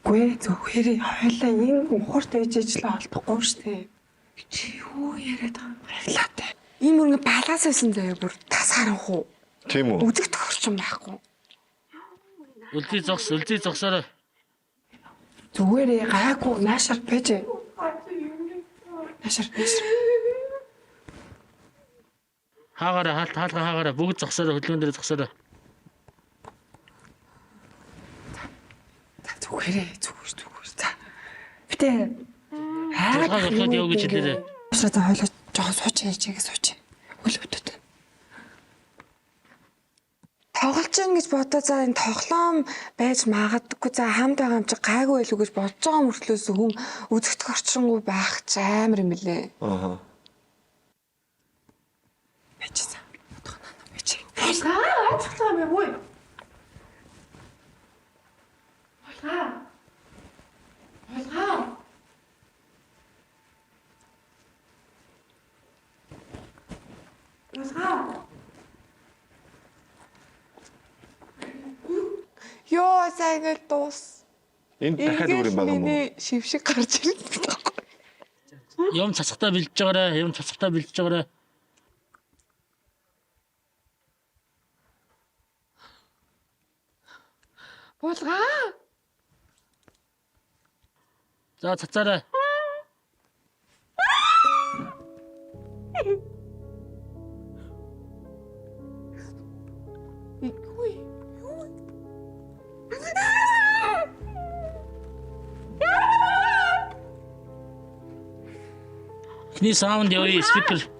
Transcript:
Гүй зөвхөр хойлоо энэ ухарт ээжэжлээ олдохгүй штэ. Чи юу яриад байгаа юм баярлаатай. Ийм үргэ балаас байсан заяа бүр тас харанхуу. Тийм үү? Үзэг тохирч юм байхгүй. Үлзий зогсоорой. Зүгээрээ гайгүй наашаар байж. Наашаар. Хаагаараа хаагаараа бүгд зогсоорой, хөдөлгөөн дээр зогсоорой. Зүгээрээ. За. Битээ. Хаагаад яв гэж хэлээрэй. Шата хойлоо жоохон сууч ээжээгээ сууч. Хөлөвдөд. Тоглож гин гэж бодоо за энэ тоглоом байж магадгүй за хамт байгаа юм чи гайгүй байлгүй гэж бодож байгаа мөртлөөс хүм үзэгт орчингуй байх ч амар юм лээ. Ааха. Байж за. Байж. Ацглаа мэ хөөе. Ёо за ингээл дуус. Энд дахиад өөр юм байгаа юм уу? Шившиг гарч ирсэн байхгүй. Юм цацгатаа бэлдэж байгаарай. Булгаа. За цацаарай. Хний саунд яваа спикер.